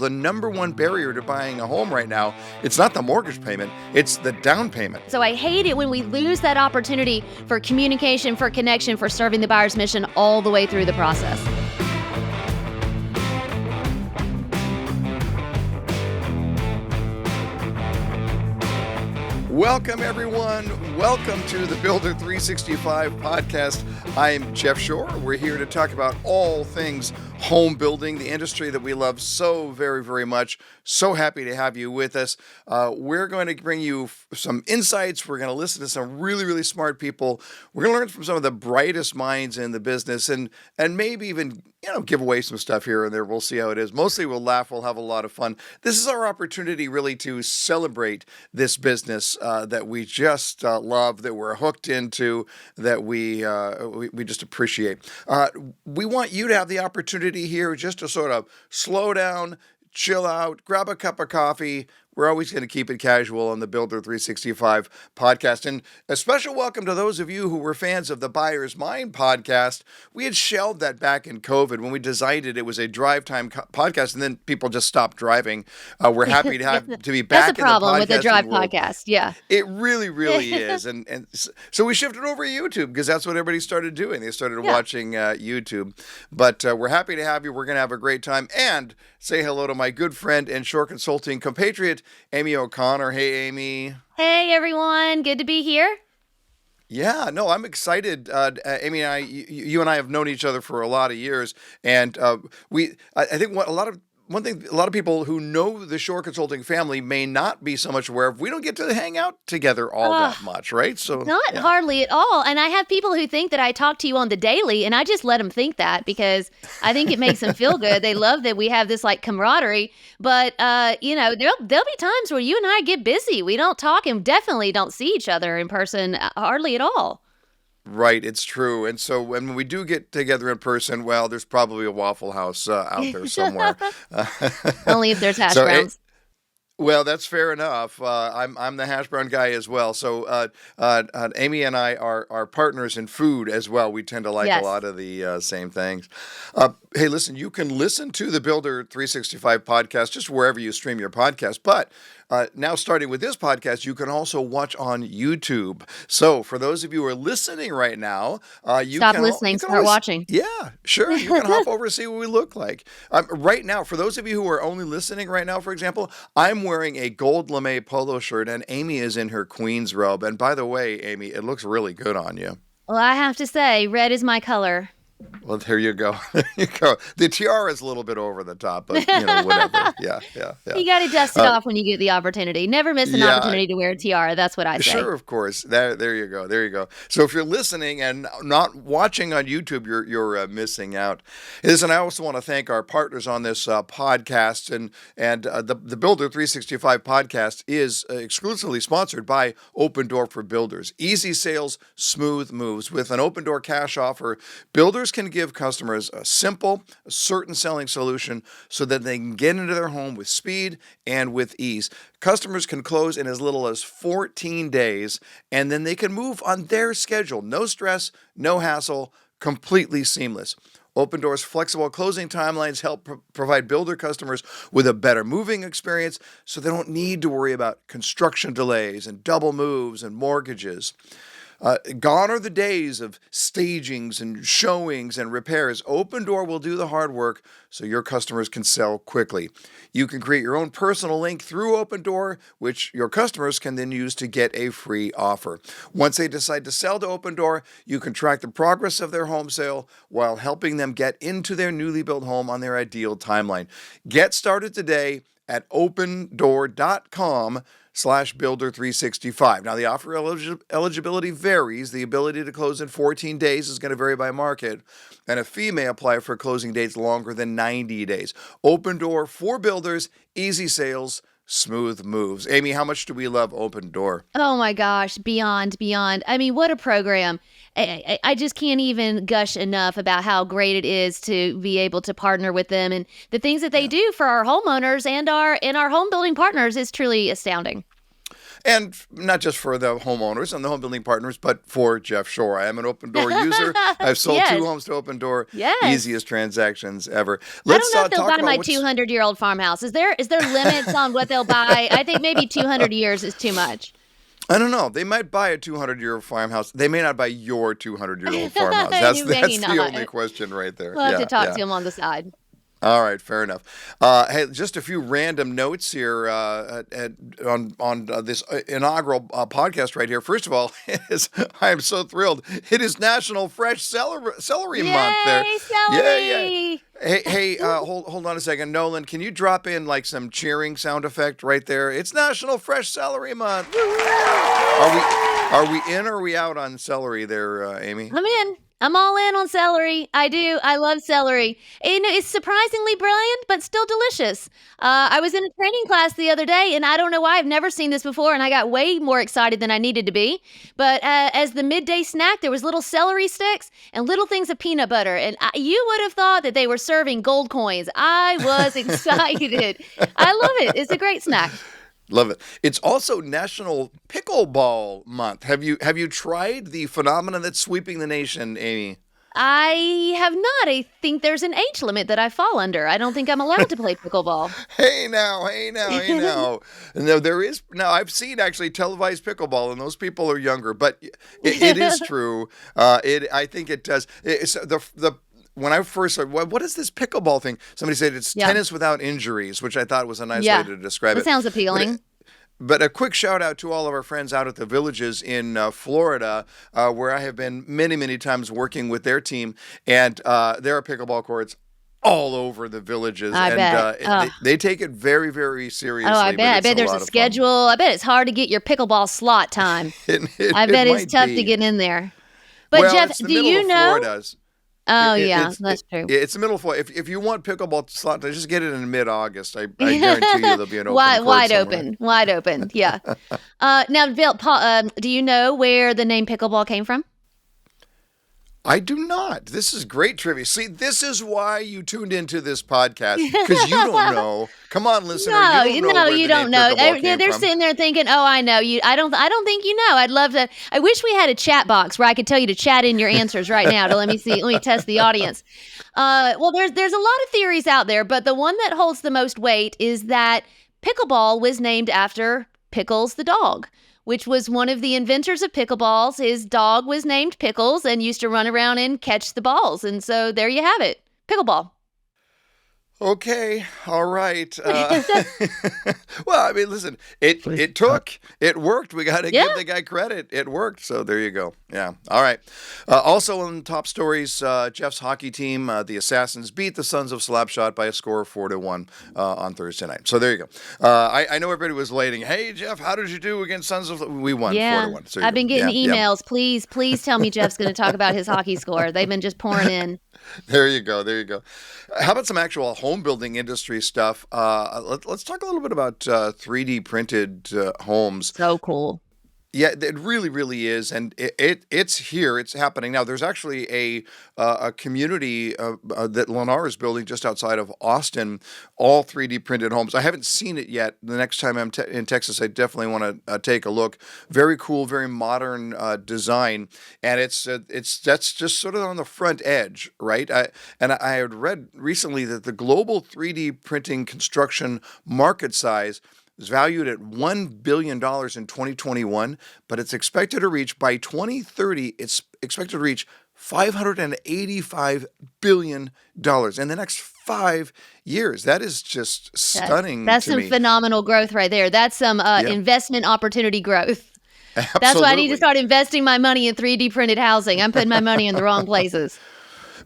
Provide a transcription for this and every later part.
The number one barrier to buying a home right now, it's not the mortgage payment, it's the down payment. So I hate it when we lose that opportunity for communication, for connection, for serving the buyer's mission all the way through the process. Welcome, everyone. Welcome to the Builder365 podcast. I'm Jeff Shore. We're here to talk about all things home building, the industry that we love so very, very much. So happy to have you with us. We're going to bring you some insights. We're going to listen to some really, really smart people. We're going to learn from some of the brightest minds in the business and maybe even give away some stuff here and there. We'll see how it is. Mostly we'll laugh. We'll have a lot of fun. This is our opportunity really to celebrate this business that we just love, that we're hooked into, that we just appreciate. We want you to have the opportunity here just to sort of slow down, chill out, grab a cup of coffee. We're always going to keep it casual on the Builder365 podcast. And a special welcome to those of you who were fans of the Buyer's Mind podcast. We had shelved that back in COVID when we decided it was a drive time podcast, and then people just stopped driving. We're happy to be back. That's the problem with the drive podcast. Yeah, it really, really is. And so we shifted over to YouTube because that's what everybody started doing. They started watching YouTube. But we're happy to have you. We're going to have a great time. And say hello to my good friend and Shore Consulting compatriot, Amy O'Connor. Hey, Amy. Hey, everyone. Good to be here. Yeah, no, I'm excited. Amy and I, you and I have known each other for a lot of years, and I think one thing a lot of people who know the Shore Consulting family may not be so much aware of, we don't get to hang out together all that much, right? So not hardly at all. And I have people who think that I talk to you on the daily, and I just let them think that because I think it makes them feel good. They love that we have this like camaraderie. But there'll be times where you and I get busy. We don't talk and definitely don't see each other in person hardly at all. Right, it's true. And so when we do get together in person, well, there's probably a Waffle House out there somewhere. Only if there's hash browns. Well, that's fair enough. I'm the hash brown guy as well. So Amy and I are partners in food as well. We tend to like a lot of the same things. Hey, listen, you can listen to the Builder365 podcast just wherever you stream your podcast. But now starting with this podcast, you can also watch on YouTube. So for those of you who are listening right now, start watching. Yeah, sure. You can hop over and see what we look like. Right now, for those of you who are only listening right now, for example, I'm wearing a gold lame polo shirt and Amy is in her queen's robe. And by the way, Amy, it looks really good on you. Well, I have to say, red is my color. Well, there you go. There you go. The tiara is a little bit over the top, but whatever. Yeah. You got to dust it off when you get the opportunity. Never miss an opportunity to wear a tiara. That's what I say. Sure, of course. There you go. There you go. So if you're listening and not watching on YouTube, you're missing out. Listen, I also want to thank our partners on this podcast, and the Builder365 podcast is exclusively sponsored by Opendoor for Builders. Easy sales, smooth moves. With an Opendoor cash offer, builders can give customers a simple, certain selling solution so that they can get into their home with speed and with ease. Customers can close in as little as 14 days, and then they can move on their schedule. No stress, no hassle, completely seamless. Opendoor's flexible closing timelines help provide builder customers with a better moving experience so they don't need to worry about construction delays and double moves and mortgages. Gone are the days of stagings and showings and repairs. Opendoor will do the hard work so your customers can sell quickly. You can create your own personal link through Opendoor, which your customers can then use to get a free offer. Once they decide to sell to Opendoor, you can track the progress of their home sale while helping them get into their newly built home on their ideal timeline. Get started today at opendoor.com/builder365. Now, the offer eligibility varies. The ability to close in 14 days is going to vary by market, and a fee may apply for closing dates longer than 90 days. Opendoor for builders, easy sales, smooth moves. Amy, how much do we love Opendoor? Oh my gosh, beyond. I mean, what a program. I just can't even gush enough about how great it is to be able to partner with them, and the things that they do for our homeowners and our home building partners is truly astounding. And not just for the homeowners and the home building partners, but for Jeff Shore. I am an Opendoor user. I've sold Yes. 2 homes to Opendoor. Yes. Easiest transactions ever. I Let's don't know if they'll talk buy about my what's. 200-year-old farmhouse. Is there limits on what they'll buy? I think maybe 200 years is too much. I don't know. They might buy a 200-year farmhouse. They may not buy your 200-year-old farmhouse. You That's may the only not. question right there. We'll have to talk yeah. to him on the side. All right, fair enough. Hey, just a few random notes here on this inaugural podcast right here. First of all, I am so thrilled. It is National Fresh Celery Month there. Yay, celery! Yeah. Hey, hold on a second. Nolan, can you drop in like some cheering sound effect right there? It's National Fresh Celery Month. Are we in or are we out on celery there, Amy? I'm in. I'm all in on celery. I do. I love celery. And it's surprisingly brilliant, but still delicious. I was in a training class the other day, and I don't know why I've never seen this before, and I got way more excited than I needed to be. But as the midday snack, there was little celery sticks and little things of peanut butter, and you would have thought that they were serving gold coins. I was excited. I love it. It's a great snack. Love it. It's also National Pickleball Month. Have you tried the phenomenon that's sweeping the nation, Amy? I have not. I think there's an age limit that I fall under. I don't think I'm allowed to play pickleball. Hey now. No, there is. Now, I've seen actually televised pickleball, and those people are younger, but it is true. I think it does. It's when I first said, what is this pickleball thing? Somebody said it's tennis without injuries, which I thought was a nice way to describe it. That sounds appealing. But a quick shout out to all of our friends out at the Villages in Florida, where I have been many, many times working with their team. And there are pickleball courts all over the Villages. I bet. They take it very, very seriously. Oh, I bet. I bet there's a schedule. I bet it's hard to get your pickleball slot time. I bet it's tough to get in there. But Jeff, do you know? Oh, that's true. It's the middle of Florida. If you want pickleball slot, just get it in mid-August. I guarantee you there'll be an open wide open. Yeah. Now, Bill, Paul, do you know where the name pickleball came from? I do not. This is great trivia. See, this is why you tuned into this podcast, because you don't know. Come on, listener. You don't know. They're sitting there thinking, "Oh, I know you." I don't think you know. I'd love to. I wish we had a chat box where I could tell you to chat in your answers right now. Let me test the audience. Well, there's a lot of theories out there, but the one that holds the most weight is that pickleball was named after Pickles the dog, which was one of the inventors of pickleballs. His dog was named Pickles and used to run around and catch the balls. And so there you have it. Pickleball. Okay, all right. Well, I mean, listen, it worked. We got to give the guy credit. It worked. So there you go. Yeah. All right. Also in top stories, Jeff's hockey team, the Assassins, beat the Sons of Slapshot by a score of 4-1 on Thursday night. So there you go. I know everybody was waiting. Hey, Jeff, how did you do against Sons of? We won 4-1. So I've been getting emails. Yeah. Please tell me Jeff's going to talk about his hockey score. They've been just pouring in. There you go. How about some actual home building industry stuff? Let's talk a little bit about 3D printed homes. So cool. Yeah, it really, really is, and it's here. It's happening now. There's actually a community that Lennar is building just outside of Austin, all 3D printed homes. I haven't seen it yet. The next time I'm in Texas, I definitely want to take a look. Very cool, very modern design, and that's just sort of on the front edge, right? I had read recently that the global 3D printing construction market size is valued at $1 billion in 2021, but it's expected to reach, by 2030, it's expected to reach $585 billion in the next 5 years. That is just stunning. That's to some me. Phenomenal growth right there. That's some investment opportunity growth. Absolutely. That's why I need to start investing my money in 3D printed housing. I'm putting my money in the wrong places.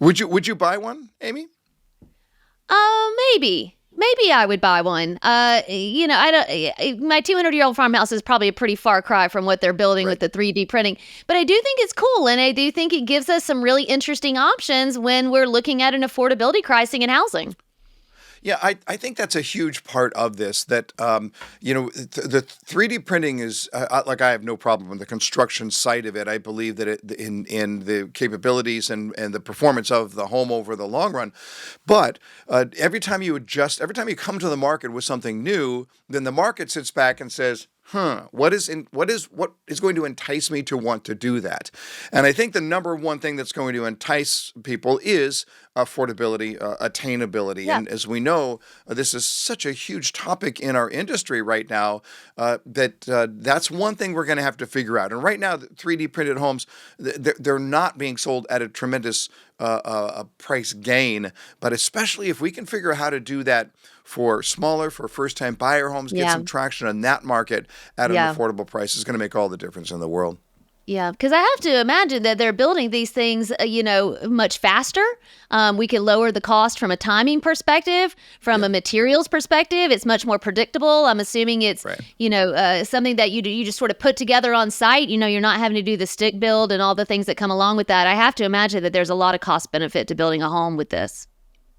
Would you buy one, Amy? Maybe I would buy one. I don't. My 200-year-old farmhouse is probably a pretty far cry from what they're building with the 3D printing. But I do think it's cool, and I do think it gives us some really interesting options when we're looking at an affordability crisis in housing. Yeah, I think that's a huge part of this, that, the 3D printing is, like, I have no problem with the construction side of it. I believe that in the capabilities and the performance of the home over the long run. But every time you come to the market with something new, then the market sits back and says, What is going to entice me to want to do that? And I think the number one thing that's going to entice people is affordability, attainability. Yeah. And as we know, this is such a huge topic in our industry right now that's one thing we're going to have to figure out. And right now, the 3D printed homes, they're not being sold at a tremendous price gain. But especially if we can figure out how to do that for first-time buyer homes, get Yeah. some traction on that market at an Yeah. affordable price is going to make all the difference in the world. Yeah, because I have to imagine that they're building these things, much faster. We can lower the cost from a timing perspective, from a materials perspective. It's much more predictable. I'm assuming it's, Right. something that you just sort of put together on site. You're not having to do the stick build and all the things that come along with that. I have to imagine that there's a lot of cost benefit to building a home with this.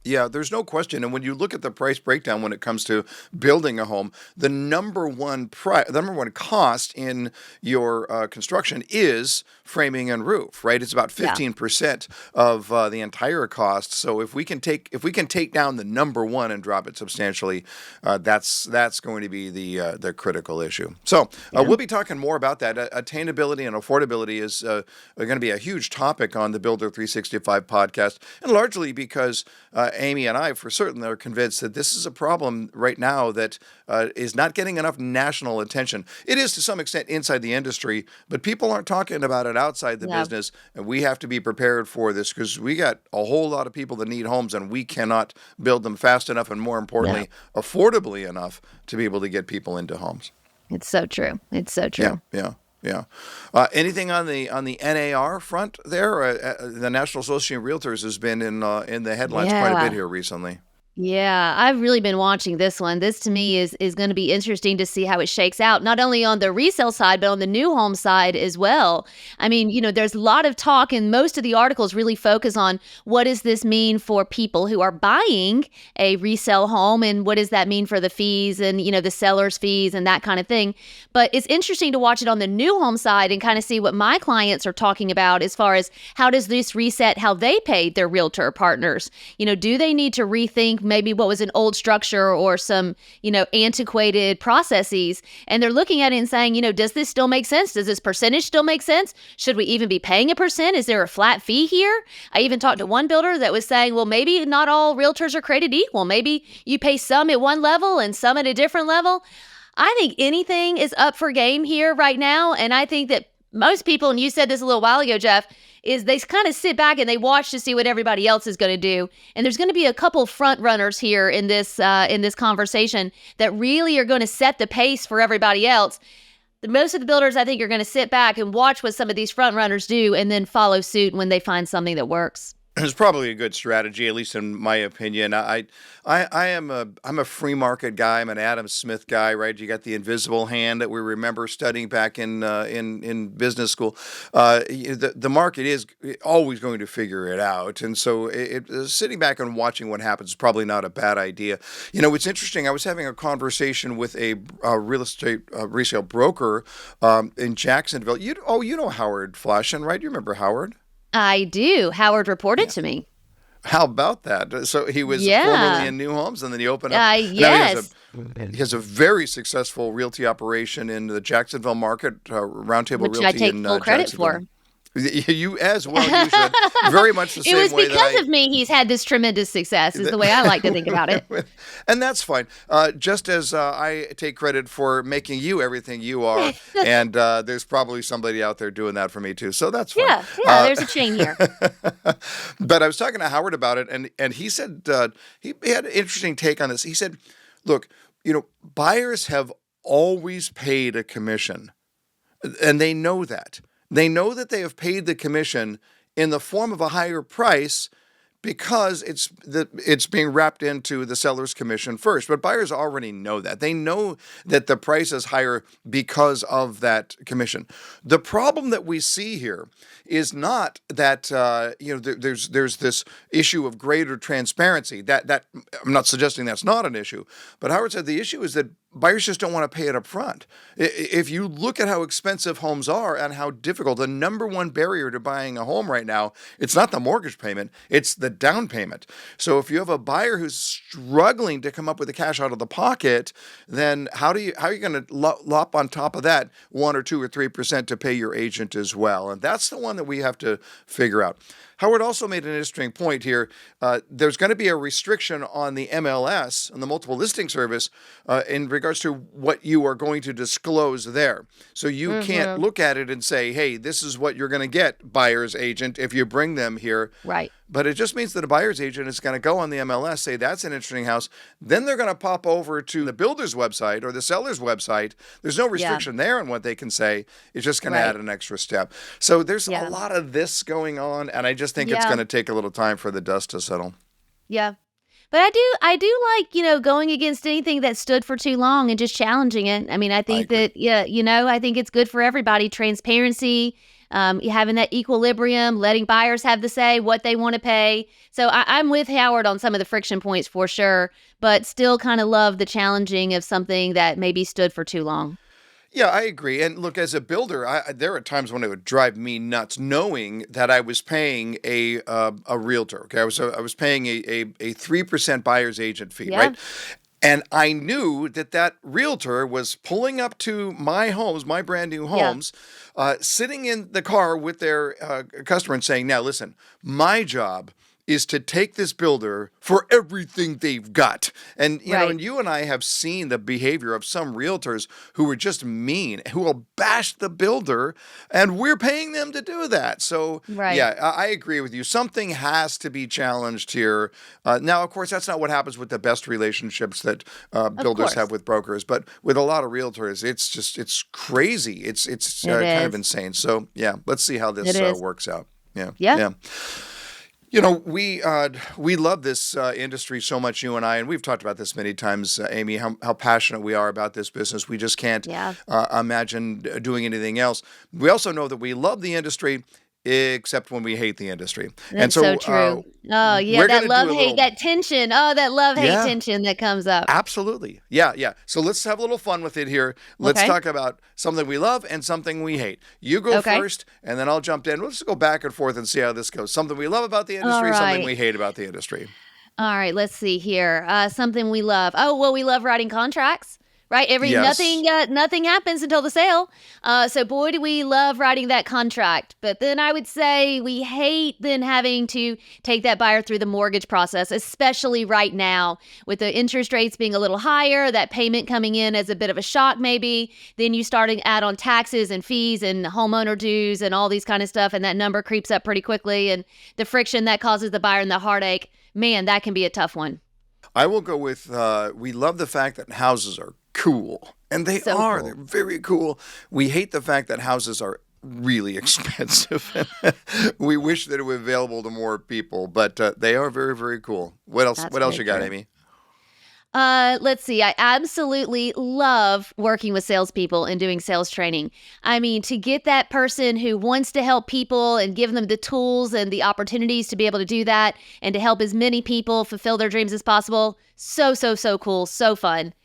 Yeah, there's no question. And when you look at the price breakdown when it comes to building a home, the number one cost in your construction is framing and roof, right? It's about Yeah. 15% of the entire cost. So if we can take down the number one and drop it substantially, that's going to be the critical issue. So we'll be talking more about that. Attainability and affordability is going to be a huge topic on the Builder 365 podcast, and largely because Amy and I, for certain, are convinced that this is a problem right now that is not getting enough national attention. It is to some extent inside the industry, but people aren't talking about it outside the Yeah. business, and we have to be prepared for this because we got a whole lot of people that need homes, and we cannot build them fast enough and, more importantly, affordably enough to be able to get people into homes. It's so true. It's so true. Yeah. Anything on the NAR front there? The National Association of Realtors has been in the headlines quite a Yeah. bit here recently. Yeah, I've really been watching this one. This to me is going to be interesting to see how it shakes out, not only on the resale side, but on the new home side as well. I mean, there's a lot of talk, and most of the articles really focus on what does this mean for people who are buying a resale home, and what does that mean for the fees and, the seller's fees and that kind of thing. But it's interesting to watch it on the new home side and kind of see what my clients are talking about as far as how does this reset how they paid their realtor partners. Do they need to rethink maybe what was an old structure or some, antiquated processes? And they're looking at it and saying, does this still make sense? Does this percentage still make sense? Should we even be paying a percent? Is there a flat fee here? I even talked to one builder that was saying, well, maybe not all realtors are created equal. Maybe you pay some at one level and some at a different level. I think anything is up for game here right now. And I think that most people, and you said this a little while ago, Jeff, is they kind of sit back and they watch to see what everybody else is going to do. And there's going to be a couple front runners here in this conversation that really are going to set the pace for everybody else. Most of the builders, I think, are going to sit back and watch what some of these front runners do and then follow suit when they find something that works. It's probably a good strategy, at least in my opinion. I'm a free market guy. I'm an Adam Smith guy, right? You got the invisible hand that we remember studying back in business school. The market is always going to figure it out, and so sitting back and watching what happens is probably not a bad idea. It's interesting. I was having a conversation with a real estate resale broker in Jacksonville. You know Howard Flashen, right? You remember Howard? I do. Howard reported to me. How about that? So he was formerly in new homes, and then he opened up. Yes. He has a very successful realty operation in the Jacksonville market, Roundtable Which Realty I take in full credit Jacksonville. for. You as well. You should. Very much the It same was way because of me he's had this tremendous success, is the way I like to think about it. And that's fine. Just as I take credit for making you everything you are, and there's probably somebody out there doing that for me too. So that's fine. Yeah, there's a chain here. But I was talking to Howard about it, and he said he had an interesting take on this. He said, look, buyers have always paid a commission, and they know that. They know that they have paid the commission in the form of a higher price because it's being wrapped into the seller's commission first. But buyers already know that. They know that the price is higher because of that commission. The problem that we see here is not that there's this issue of greater transparency. That I'm not suggesting that's not an issue, but Howard said the issue is that buyers just don't want to pay it up front. If you look at how expensive homes are and how difficult, the number one barrier to buying a home right now, it's not the mortgage payment, it's the down payment. So if you have a buyer who's struggling to come up with the cash out of the pocket, then how are you going to lop on top of that 1 or 2 or 3% to pay your agent as well? And that's the one that we have to figure out. Howard also made an interesting point here. There's going to be a restriction on the MLS, on the multiple listing service, in regards to what you are going to disclose there. So you can't look at it and say, hey, this is what you're going to get, buyer's agent, if you bring them here. Right. But it just means that a buyer's agent is going to go on the MLS, say that's an interesting house. Then they're going to pop over to the builder's website or the seller's website. There's no restriction there on what they can say. It's just going to add an extra step. So there's a lot of this going on, and I just think it's going to take a little time for the dust to settle. Yeah. But I do like, going against anything that stood for too long and just challenging it. I mean, I think that, I think it's good for everybody. Transparency, having that equilibrium, letting buyers have the say, what they want to pay. So I'm with Howard on some of the friction points for sure, but still kind of love the challenging of something that maybe stood for too long. Yeah, I agree. And look, as a builder, there are times when it would drive me nuts knowing that I was paying a realtor. Okay, I was paying a 3% buyer's agent fee, right? And I knew that realtor was pulling up to my homes, my brand new homes, sitting in the car with their customer and saying, now listen, my job is to take this builder for everything they've got. And, know, and you and I have seen the behavior of some realtors who are just mean, who will bash the builder, and we're paying them to do that. So, yeah, I agree with you. Something has to be challenged here. Now, of course, that's not what happens with the best relationships that builders have with brokers, but with a lot of realtors, it's crazy. It's kind of insane. So, yeah, let's see how this works out. Yeah. We love this industry so much, you and I, and we've talked about this many times, Amy, how passionate we are about this business. We just can't imagine doing anything else. We also know that we love the industry, except when we hate the industry. That's so true. That love-hate, that tension. That love-hate tension that comes up. Absolutely. Yeah. So let's have a little fun with it here. Let's talk about something we love and something we hate. You go first, and then I'll jump in. Let's go back and forth and see how this goes. Something we love about the industry, something we hate about the industry. All right, let's see here. Something we love. Oh, well, we love writing contracts. Right? Nothing happens until the sale. So boy, do we love writing that contract. But then I would say we hate then having to take that buyer through the mortgage process, especially right now with the interest rates being a little higher, that payment coming in as a bit of a shock maybe. Then you start to add on taxes and fees and homeowner dues and all these kind of stuff. And that number creeps up pretty quickly. And the friction that causes the buyer and the heartache, man, that can be a tough one. I will go with, we love the fact that houses are cool. And they are. Cool. They're very cool. We hate the fact that houses are really expensive. We wish that it were available to more people, but they are very, very cool. What else? What else you got, Amy? Let's see. I absolutely love working with salespeople and doing sales training. I mean, to get that person who wants to help people and give them the tools and the opportunities to be able to do that and to help as many people fulfill their dreams as possible. So cool. So fun.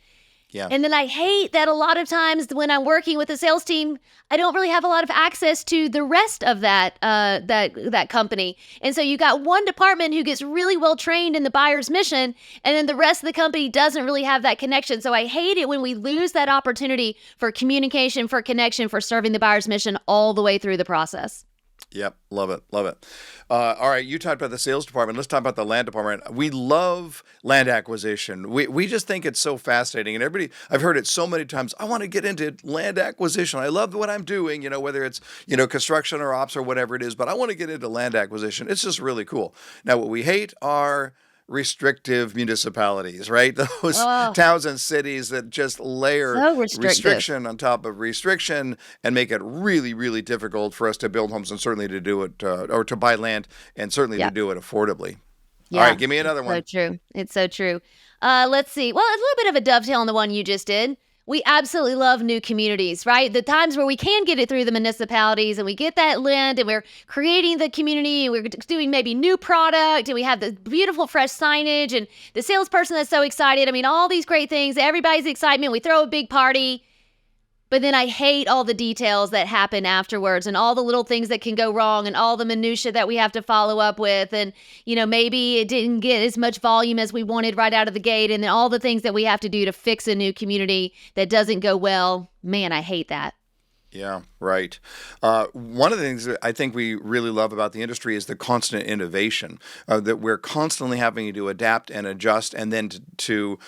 Yeah. And then I hate that a lot of times when I'm working with a sales team, I don't really have a lot of access to the rest of that company. And so you got one department who gets really well trained in the buyer's mission, and then the rest of the company doesn't really have that connection. So I hate it when we lose that opportunity for communication, for connection, for serving the buyer's mission all the way through the process. Yep. Love it. All right. You talked about the sales department. Let's talk about the land department. We love land acquisition. We just think it's so fascinating. And I've heard it so many times. I want to get into land acquisition. I love what I'm doing, whether it's, construction or ops or whatever it is, but I want to get into land acquisition. It's just really cool. Now, what we hate are restrictive municipalities, right? Those towns and cities that just layer restriction on top of restriction and make it really, really difficult for us to build homes and certainly to do it, or to buy land and certainly to do it affordably. Yeah. All right, give me another one. So true. It's so true. Let's see. Well, a little bit of a dovetail on the one you just did. We absolutely love new communities, right? The times where we can get it through the municipalities and we get that land and we're creating the community and we're doing maybe new product and we have the beautiful fresh signage and the salesperson that's so excited. I mean, all these great things, everybody's excitement. We throw a big party. But then I hate all the details that happen afterwards and all the little things that can go wrong and all the minutia that we have to follow up with. And, maybe it didn't get as much volume as we wanted right out of the gate. And then all the things that we have to do to fix a new community that doesn't go well. Man, I hate that. Yeah, right. One of the things that I think we really love about the industry is the constant innovation, that we're constantly having to adapt and adjust, and then to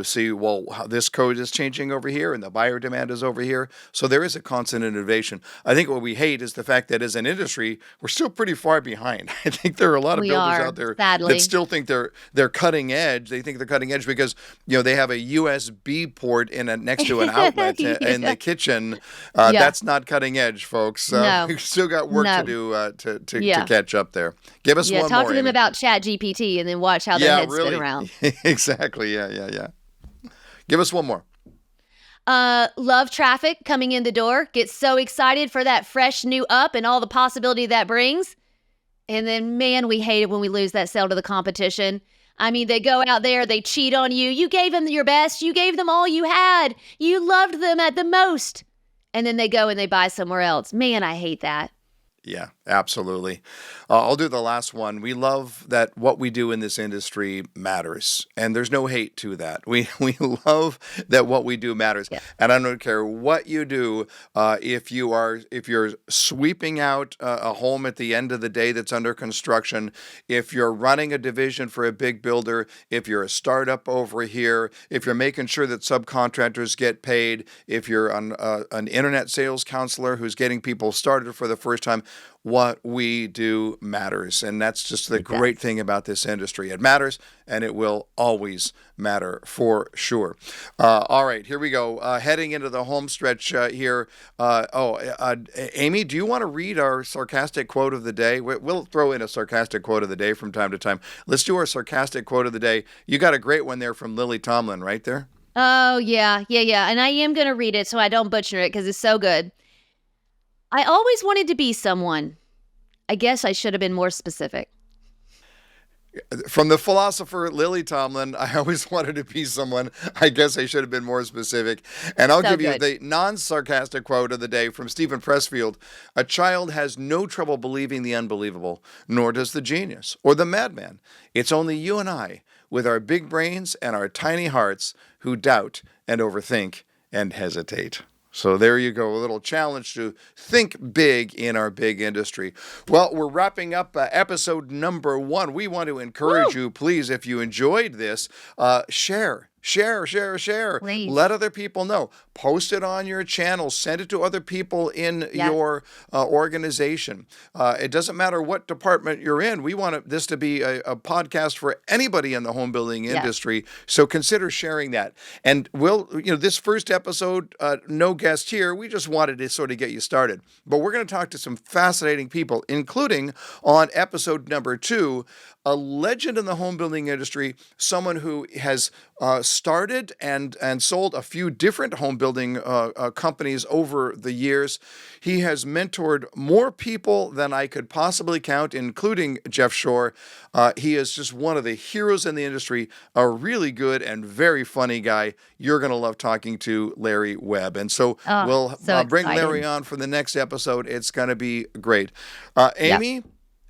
see, well, how this code is changing over here and the buyer demand is over here. So there is a constant innovation. I think what we hate is the fact that as an industry, we're still pretty far behind. I think there are a lot of builders out there sadly, that still think they're cutting edge. They think they're cutting edge because they have a USB port next to an outlet in the kitchen. That's not cutting edge, folks. No. We've still got work to do to catch up there. Give us one more. Talk to them Amy. about Chat GPT and then watch how their heads spin around. Exactly. Yeah. Give us one more. Love traffic coming in the door. Get so excited for that fresh new up and all the possibility that brings. And then, man, we hate it when we lose that sale to the competition. I mean, they go out there, they cheat on you. You gave them your best. You gave them all you had. You loved them at the most. And then they go and they buy somewhere else. Man, I hate that. Yeah, absolutely. I'll do the last one. We love that what we do in this industry matters, and there's no hate to that. We love that what we do matters, and I don't care what you do. If you're sweeping out a home at the end of the day that's under construction, if you're running a division for a big builder, if you're a startup over here, if you're making sure that subcontractors get paid, if you're an internet sales counselor who's getting people started for the first time. What we do matters. And that's just the great thing about this industry. It matters, and it will always matter for sure. All right, here we go. Heading into the home stretch here. Amy, do you want to read our sarcastic quote of the day? We'll throw in a sarcastic quote of the day from time to time. Let's do our sarcastic quote of the day. You got a great one there from Lily Tomlin, right there? Oh, yeah. And I am going to read it so I don't butcher it because it's so good. I always wanted to be someone. I guess I should have been more specific. From the philosopher Lily Tomlin, I always wanted to be someone. I guess I should have been more specific. And I'll give you the non-sarcastic quote of the day from Stephen Pressfield. A child has no trouble believing the unbelievable, nor does the genius or the madman. It's only you and I, with our big brains and our tiny hearts, who doubt and overthink and hesitate. So there you go, a little challenge to think big in our big industry. Well, we're wrapping up episode number 1. We want to encourage you, please, if you enjoyed this, share. Please. Let other people know. Post it on your channel. Send it to other people in your organization. It doesn't matter what department you're in. We want this to be a podcast for anybody in the home building industry. So consider sharing that. And this first episode, no guest here. We just wanted to sort of get you started. But we're going to talk to some fascinating people, including on episode number 2, a legend in the home building industry, someone who has started and sold a few different home building companies over the years. He has mentored more people than I could possibly count, including Jeff Shore. He is just one of the heroes in the industry, a really good and very funny guy. You're going to love talking to Larry Webb. And so we'll bring Larry on for the next episode. It's going to be great. Amy,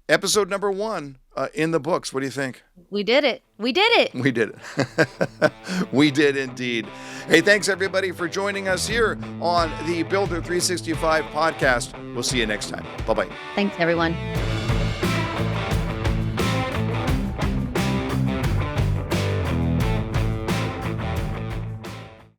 episode number 1. In the books. What do you think? We did it. We did it. We did indeed. Hey, thanks everybody for joining us here on the Builder 365 podcast. We'll see you next time. Bye-bye. Thanks, everyone.